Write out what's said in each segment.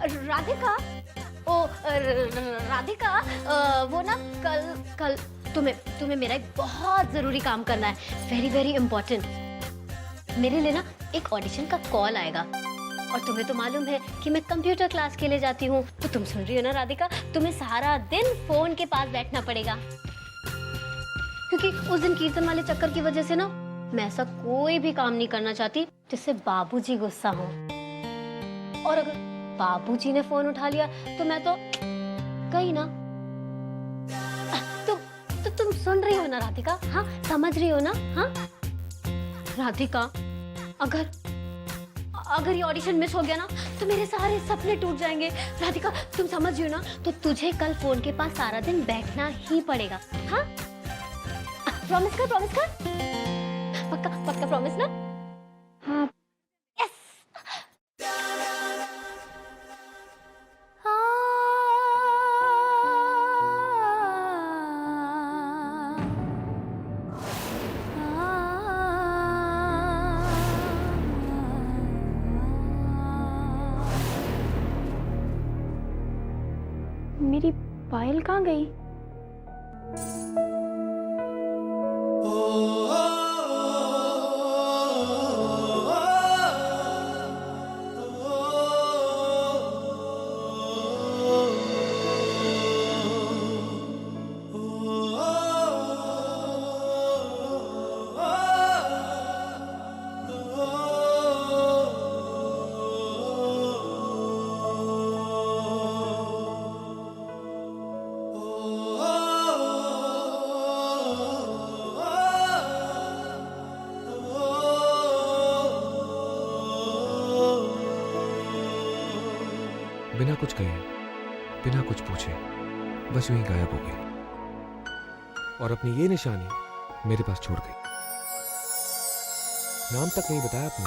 राधिका, राधिका, वो ना कल कल तुम्हें मेरा एक बहुत जरूरी काम करना है, वेरी वेरी इंपॉर्टेंट। मेरे लिए ना एक ऑडिशन का कॉल आएगा और तुम्हें तो मालूम है कि मैं कंप्यूटर क्लास के लिए जाती हूँ। तो तुम सुन रही हो ना राधिका, तुम्हें सारा दिन फोन के पास बैठना पड़ेगा, क्योंकि उस दिन कीर्तन वाले चक्कर की वजह से ना मैं ऐसा कोई भी काम नहीं करना चाहती जिससे बाबूजी गुस्सा हो। और अगर बाबूजी ने फोन उठा लिया तो मैं तो गई ना। तो तुम सुन रही हो ना राधिका? हाँ, समझ रही हो ना? हाँ राधिका, अगर ये ऑडिशन मिस हो गया ना तो मेरे सारे सपने टूट जाएंगे। राधिका, तुम समझ रही हो ना? तो तुझे कल फोन के पास सारा दिन बैठना ही पड़ेगा। हाँ, प्रॉमिस कर, प्रॉमिस कर, पक्का पक्का प्रॉमिस ना? हाँ, यस। मेरी पायल कहाँ गई? बिना कुछ कहे, बिना कुछ पूछे बस यूं ही गायब हो गई और अपनी ये निशानी मेरे पास छोड़ गई। नाम तक नहीं बताया आपने।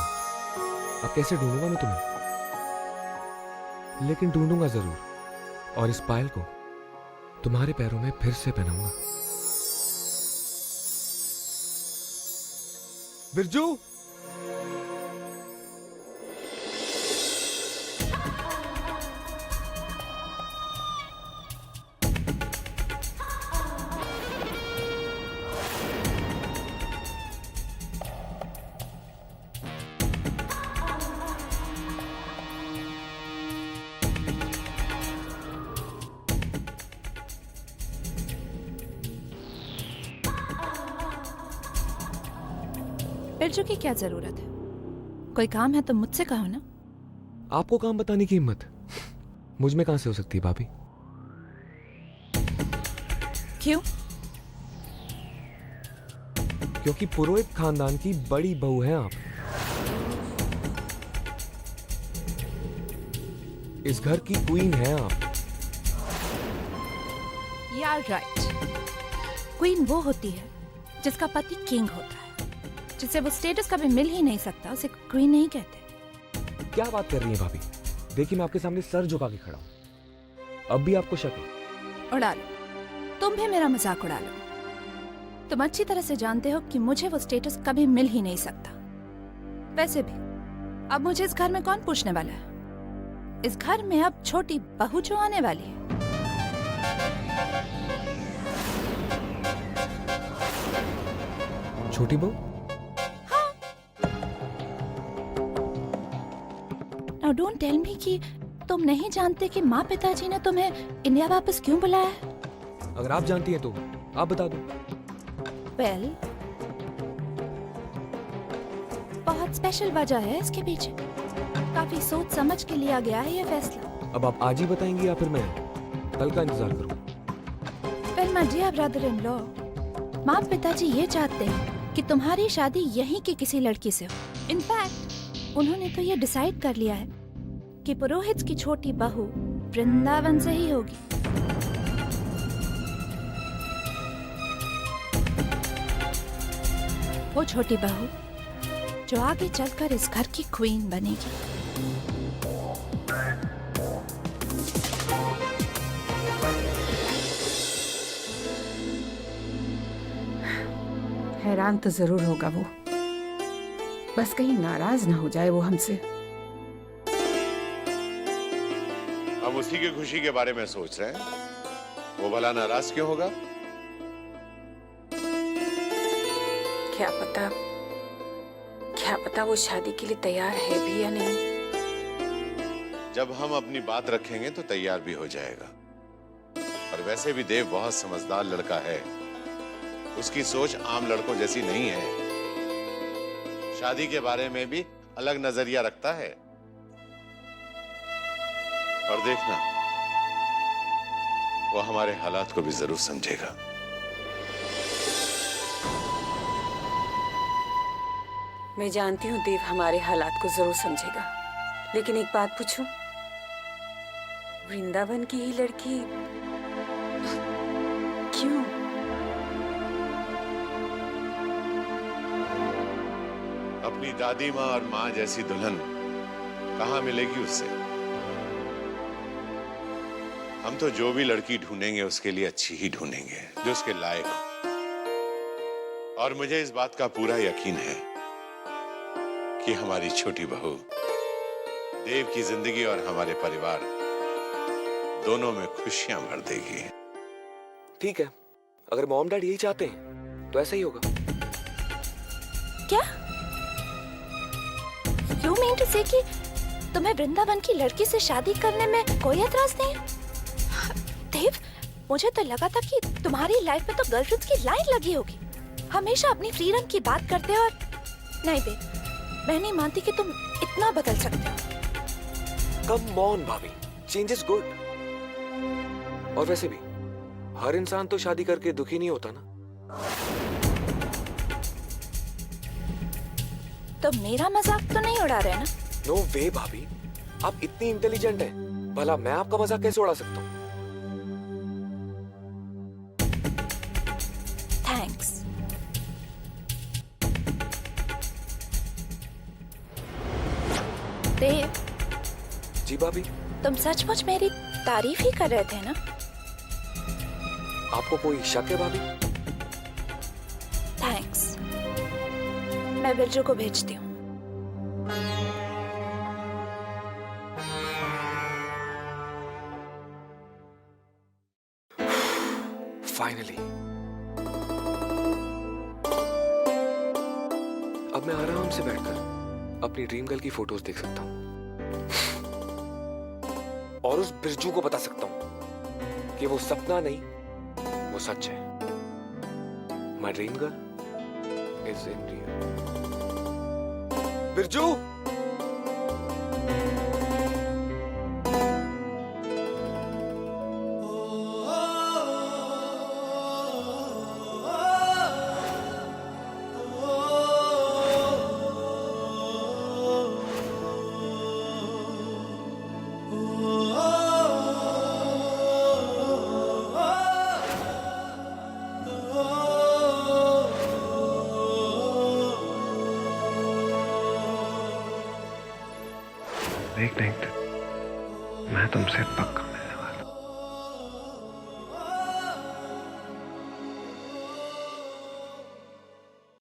अब कैसे ढूंढूंगा मैं तुम्हें? लेकिन ढूंढूंगा जरूर, और इस पायल को तुम्हारे पैरों में फिर से पहनाऊंगा। बिरजू, बिरजू की क्या जरूरत है? कोई काम है तो मुझसे कहो ना। आपको काम बताने की हिम्मत मुझ में कहां से हो सकती है भाभी? क्यों? क्योंकि पुरोहित खानदान की बड़ी बहू हैं आप। इस घर की क्वीन हैं आप। यार राइट। क्वीन वो होती है जिसका पति किंग होता है, जिसे वो स्टेटस कभी मिल ही नहीं सकता, उसे क्वीन नहीं कहते। क्या बात कर रही हैं भाभी? देखिए, मैं आपके सामने सर झुका के खड़ा हूं। अब भी आपको शक है? उड़ा लो, तुम भी मेरा मजाक उड़ा लो। तुम अच्छी तरह से जानते हो कि मुझे वो स्टेटस कभी मिल ही नहीं सकता। वैसे भी अब मुझे इस घर में कौन पूछने वाला है? इस घर में अब छोटी बहू जो आने वाली है। छोटी बहू? Now don't tell me कि तुम नहीं जानते कि माँ पिताजी ने तुम्हें इंडिया वापस क्यों बुलाया है? अगर आप जानती हैं तो आप बता दो। Well, बहुत स्पेशल वजह है इसके पीछे। काफी सोच समझ के लिया गया है ये फैसला। अब आप आज ही बताएंगी या फिर मैं कल का इंतजार करूं? Well, my dear brother-in-law, माँ पिताजी ये चाहते हैं कि तुम्हारी शादी यहीं की किसी लड़की से हो। इनफैक्ट उन्होंने तो ये डिसाइड कर लिया है कि पुरोहित की छोटी बहू वृंदावन से ही होगी। वो छोटी बहू जो आगे चलकर इस घर की क्वीन बनेगी। हैरान तो जरूर होगा वो, बस कहीं नाराज ना हो जाए वो हमसे। हम उसी की खुशी के बारे में सोच रहे हैं। वो भला नाराज क्यों होगा? क्या पता वो शादी के लिए तैयार है भी या नहीं। जब हम अपनी बात रखेंगे तो तैयार भी हो जाएगा। और वैसे भी देव बहुत समझदार लड़का है। उसकी सोच आम लड़कों जैसी नहीं है। शादी के बारे में भी अलग नजरिया रखता है। और देखना, वो हमारे हालात को भी जरूर समझेगा। मैं जानती हूँ देव हमारे हालात को जरूर समझेगा, लेकिन एक बात पूछूं, वृंदावन की ही लड़की क्यों? अपनी दादी माँ और माँ जैसी दुल्हन कहाँ मिलेगी उससे? हम तो जो भी लड़की ढूंढेंगे उसके लिए अच्छी ही ढूंढेंगे, जो उसके लायक हो। और मुझे इस बात का पूरा यकीन है कि हमारी छोटी बहू देव की जिंदगी और हमारे परिवार दोनों में खुशियां भर देगी। ठीक है, अगर मॉम डैड यही चाहते हैं तो ऐसा ही होगा। क्या? यू मीन टू से कि तुम्हें वृंदावन की लड़की से शादी करने में कोई एतराज नहीं है? देव, मुझे तो लगा था कि तुम्हारी लाइफ में तो गर्लफ्रेंड्स की लाइन लगी होगी। हमेशा अपनी फ्रीडम की बात करते हो। और नहीं देव, मैं नहीं मानती कि तुम इतना बदल सकते हो। कम ऑन भाभी, चेंज इज गुड। और वैसे भी हर इंसान तो शादी करके दुखी नहीं होता ना। तो मेरा मजाक तो नहीं उड़ा रहे ना? नो वे भाभी, आप इतनी इंटेलिजेंट हैं, भला मैं आपका मजाक कैसे उड़ा सकता हूँ? थैंक्स। देव, जी भाभी, तुम सचमुच मेरी तारीफ ही कर रहे थे ना? आपको कोई शक है भाभी? थैंक्स। मैं बिरजू को भेजती हूँ। फाइनली अब मैं आराम से बैठकर अपनी ड्रीम गर्ल की फोटोज देख सकता हूँ और उस बिरजू को बता सकता हूँ कि वो सपना नहीं, वो सच है। My dream girl is in real. Birju, एक नाइट मैं तुमसे पक्का